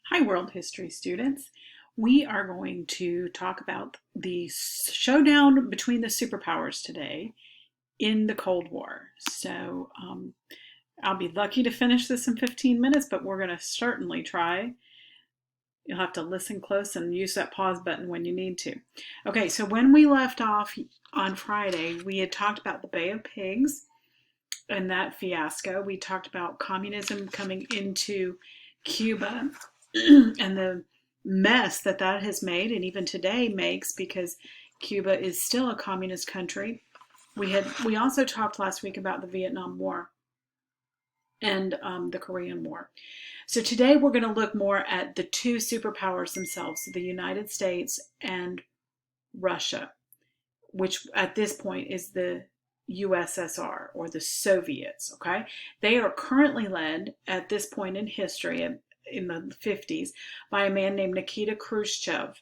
Hi, world history students. We are going to talk about the showdown between the superpowers today in the Cold War. I'll be lucky to finish this in 15 minutes, but we're going to certainly try. You'll have to listen close and use that pause button when you need to. Okay, so when we left off on Friday, we had talked about the Bay of Pigs and that fiasco. We talked about communism coming into Cuba and the mess that that has made and even today makes, because Cuba is still a communist country. We also talked last week about the Vietnam War and the Korean War. So today we're going to look more at the two superpowers themselves, the United States and Russia, which at this point is the USSR, or the Soviets. Okay, they are currently led at this point in history, in the 50s, by a man named Nikita Khrushchev.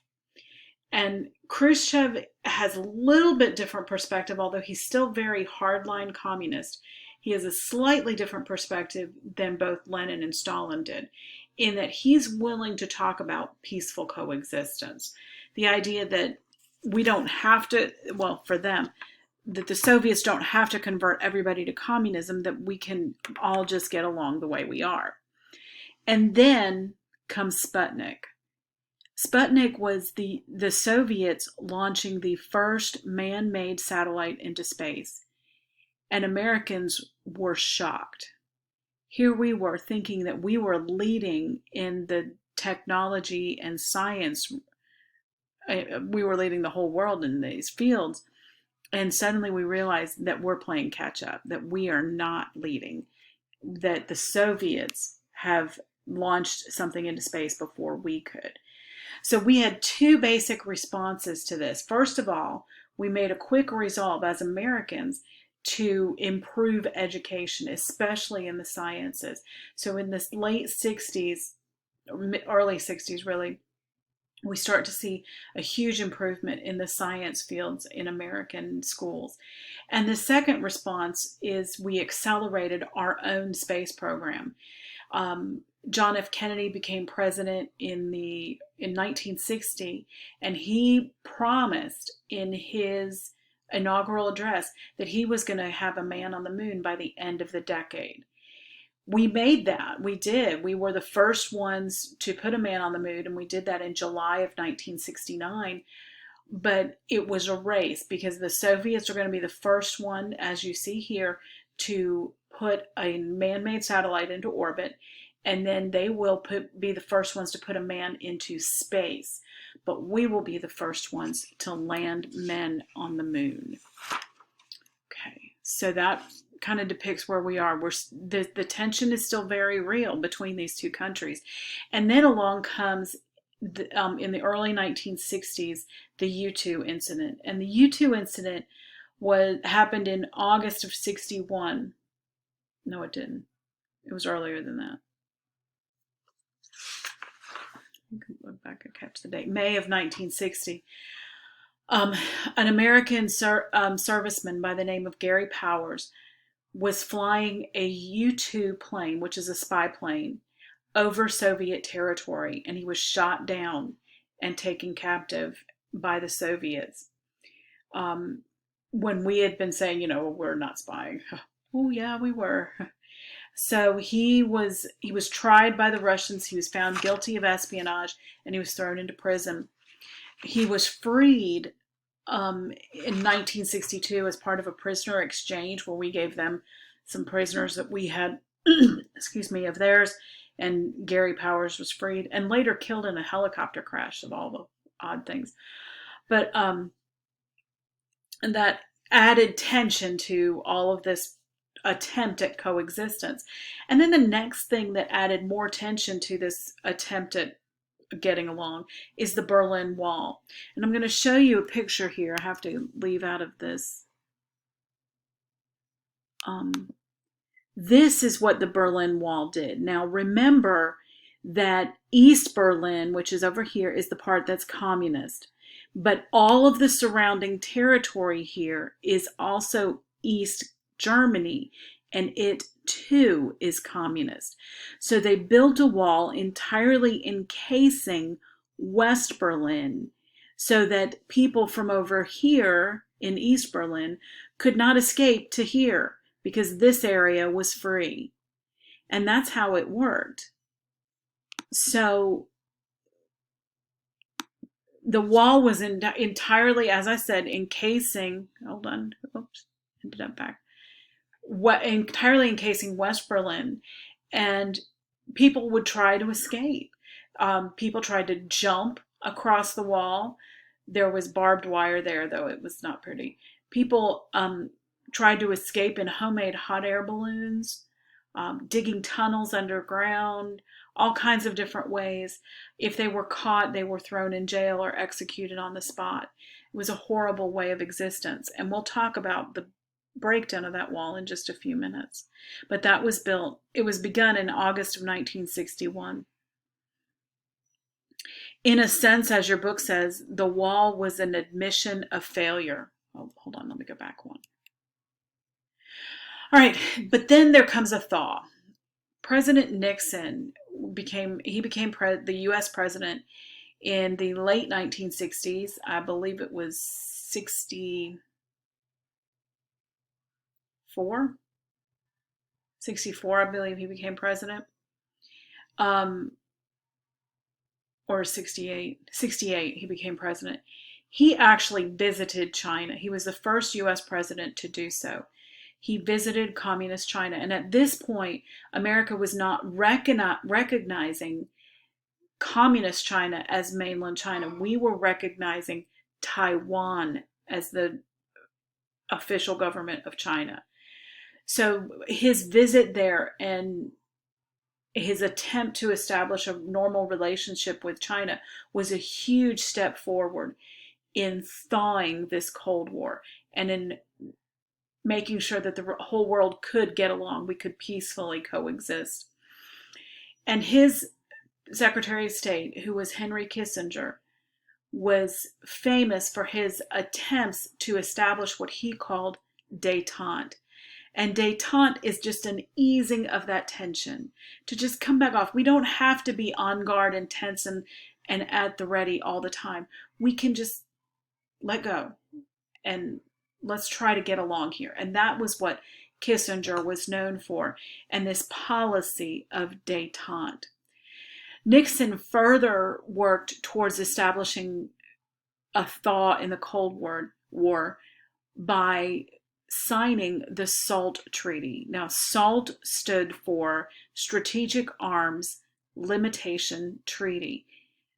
And Khrushchev has a little bit different perspective, although he's still very hardline communist. He has a slightly different perspective than both Lenin and Stalin did, in that he's willing to talk about peaceful coexistence. The idea that we don't have to, well, for them, that the Soviets don't have to convert everybody to communism, that we can all just get along the way we are. And then comes Sputnik. Sputnik was the Soviets launching the first man-made satellite into space, and Americans were shocked. Here we were thinking that we were leading in the technology and science. We were leading the whole world in these fields, and suddenly we realized that we're playing catch up, that we are not leading, that the Soviets have launched something into space before we could. So we had two basic responses to this. First of all, we made a quick resolve as Americans to improve education, especially in the sciences. So in this late 60s, early 60s really, we start to see a huge improvement in the science fields in American schools. And the second response is we accelerated our own space program. John F. Kennedy became president in 1960, and he promised in his inaugural address that he was going to have a man on the moon by the end of the decade. We made that. We did. We were the first ones to put a man on the moon, and we did that in July of 1969. But it was a race, because the Soviets are going to be the first one, as you see here, to put a man-made satellite into orbit, and then they will be the first ones to put a man into space. But we will be the first ones to land men on the moon. Okay, so that kind of depicts where we are. The tension is still very real between these two countries. And then along comes, in the early 1960s, the U-2 incident. And the U-2 incident happened in August of 61. No, it didn't. It was earlier than that. I can look back and catch the date. May of 1960. An American serviceman by the name of Gary Powers was flying a U-2 plane, which is a spy plane, over Soviet territory, and he was shot down and taken captive by the Soviets. When we had been saying, we're not spying. Oh yeah, we were. So he was tried by the Russians. He was found guilty of espionage, and he was thrown into prison. He was freed in 1962 as part of a prisoner exchange, where we gave them some prisoners that we had, excuse me, of theirs, and Gary Powers was freed and later killed in a helicopter crash, of all the odd things. But and that added tension to all of this attempt at coexistence. And then the next thing that added more tension to this attempt at getting along is the Berlin Wall. And I'm going to show you a picture here. I have to leave out of this. This is what the Berlin Wall did. Now remember that East Berlin, which is over here, is the part that's communist. But all of the surrounding territory here is also East Germany, and it too is communist. So they built a wall entirely encasing West Berlin so that people from over here in East Berlin could not escape to here because this area was free. And that's how it worked. So the wall was entirely, as I said, encasing, hold on, oops, ended up back, entirely encasing West Berlin, and people would try to escape. People tried to jump across the wall. There was barbed wire there, though it was not pretty. People tried to escape in homemade hot air balloons, digging tunnels underground, all kinds of different ways. If they were caught, they were thrown in jail or executed on the spot. It was a horrible way of existence. And we'll talk about the breakdown of that wall in just a few minutes. But that was built, it was begun in August of 1961. In a sense, as your book says, the wall was an admission of failure. Oh, hold on, let me go back one. All right, but then there comes a thaw. President Nixon became the U.S. president in the late 1960s. I believe it was 64. 64, I believe he became president. Or 68. 68, he became president. He actually visited China. He was the first U.S. president to do so. He visited communist China. And at this point, America was not recognizing communist China as mainland China. We were recognizing Taiwan as the official government of China. So his visit there and his attempt to establish a normal relationship with China was a huge step forward in thawing this Cold War and in making sure that the whole world could get along. We could peacefully coexist. And his Secretary of State, who was Henry Kissinger, was famous for his attempts to establish what he called détente. And détente is just an easing of that tension, to just come back off. We don't have to be on guard and tense and at the ready all the time. We can just let go and let's try to get along here. And that was what Kissinger was known for, and this policy of détente. Nixon further worked towards establishing a thaw in the Cold War by signing the SALT Treaty. Now, SALT stood for Strategic Arms Limitation Treaty,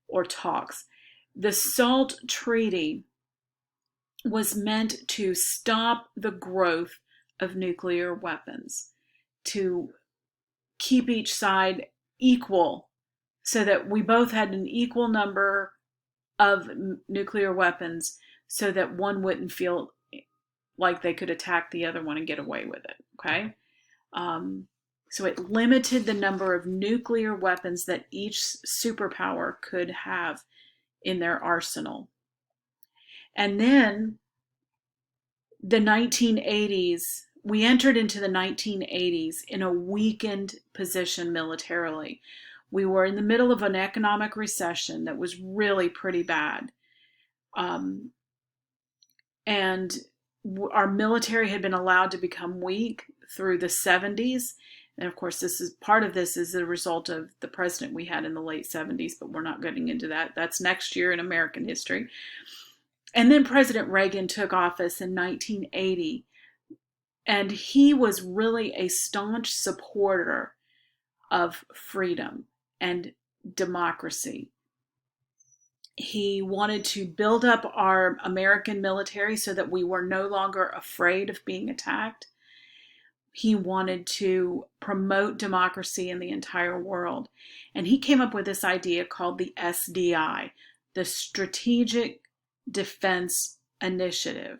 or talks. The SALT Treaty was meant to stop the growth of nuclear weapons, to keep each side equal so that we both had an equal number of nuclear weapons so that one wouldn't feel like they could attack the other one and get away with it, okay? So it limited the number of nuclear weapons that each superpower could have in their arsenal. And then the 1980s, we entered into the 1980s in a weakened position militarily. We were in the middle of an economic recession that was really pretty bad. And our military had been allowed to become weak through the 70s. And of course, part of this is the result of the president we had in the late 70s, but we're not getting into that. That's next year in American history. And then President Reagan took office in 1980, and he was really a staunch supporter of freedom and democracy. He wanted to build up our American military so that we were no longer afraid of being attacked. He wanted to promote democracy in the entire world. And he came up with this idea called the SDI, the Strategic Defense Initiative.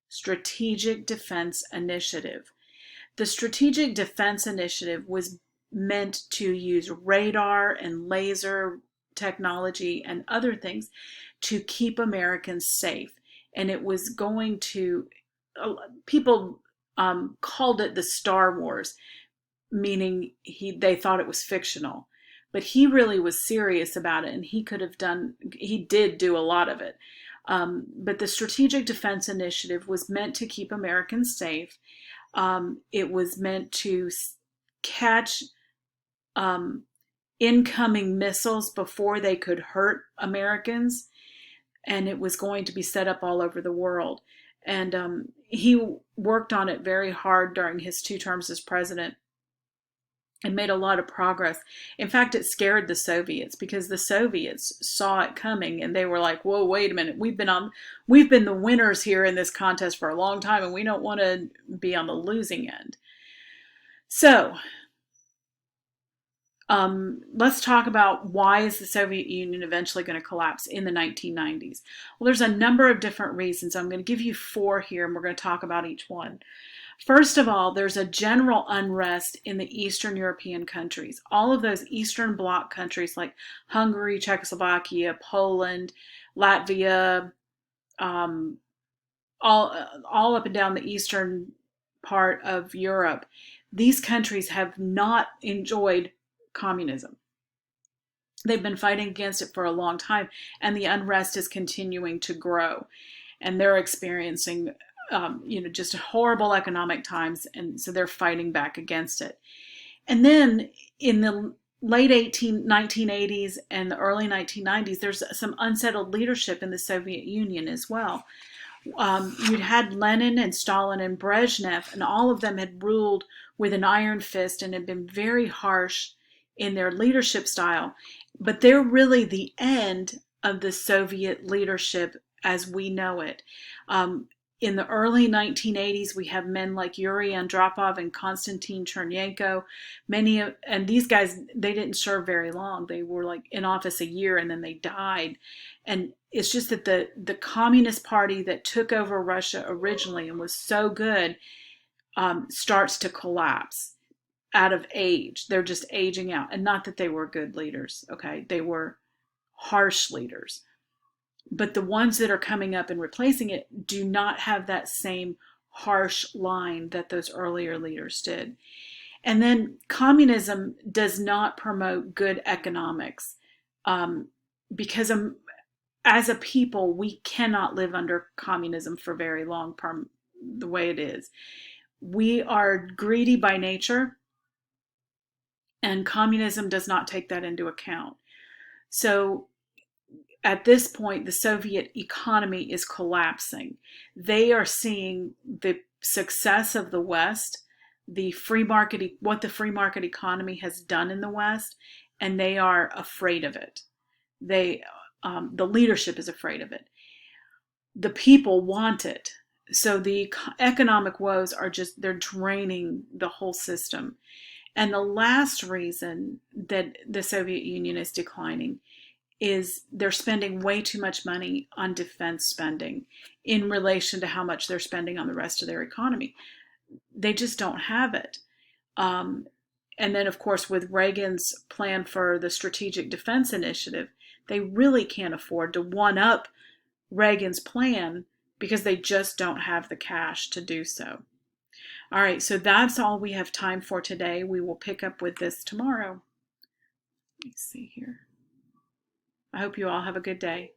Strategic Defense Initiative. The Strategic Defense Initiative was meant to use radar and laser technology and other things to keep Americans safe. And it was going to, people called it the Star Wars, meaning they thought it was fictional. But he really was serious about it, and he did do a lot of it. But the Strategic Defense Initiative was meant to keep Americans safe. It was meant to catch incoming missiles before they could hurt Americans, and it was going to be set up all over the world. And he worked on it very hard during his 2 terms as president and made a lot of progress. In fact, it scared the Soviets, because the Soviets saw it coming and they were like, whoa, wait a minute, we've been the winners here in this contest for a long time, and we don't want to be on the losing end. So let's talk about, why is the Soviet Union eventually going to collapse in the 1990s? Well, there's a number of different reasons. I'm going to give you 4 here, and we're going to talk about each one. First of all, there's a general unrest in the Eastern European countries. All of those Eastern Bloc countries like Hungary, Czechoslovakia, Poland, Latvia, all up and down the eastern part of Europe, these countries have not enjoyed communism. They've been fighting against it for a long time, and the unrest is continuing to grow. And they're experiencing just horrible economic times, and so they're fighting back against it. And then in the late 1980s and the early 1990s, there's some unsettled leadership in the Soviet Union as well. You'd had Lenin and Stalin and Brezhnev, and all of them had ruled with an iron fist and had been very harsh in their leadership style. But they're really the end of the Soviet leadership as we know it. In the early 1980s, we have men like Yuri Andropov and Konstantin Chernenko. And these guys, they didn't serve very long. They were like in office a year and then they died. And it's just that the Communist Party that took over Russia originally and was so good starts to collapse out of age. They're just aging out. And not that they were good leaders, okay? They were harsh leaders. But the ones that are coming up and replacing it do not have that same harsh line that those earlier leaders did. And then communism does not promote good economics, because as a people, we cannot live under communism for very long, the way it is. We are greedy by nature, and communism does not take that into account. So at this point, the Soviet economy is collapsing. They are seeing the success of the West, what the free market economy has done in the West, and they are afraid of it. The leadership is afraid of it. The people want it. So the economic woes they're draining the whole system. And the last reason that the Soviet Union is declining is they're spending way too much money on defense spending in relation to how much they're spending on the rest of their economy. They just don't have it. And then, of course, with Reagan's plan for the Strategic Defense Initiative, they really can't afford to one-up Reagan's plan because they just don't have the cash to do so. All right, so that's all we have time for today. We will pick up with this tomorrow. Let me see here. I hope you all have a good day.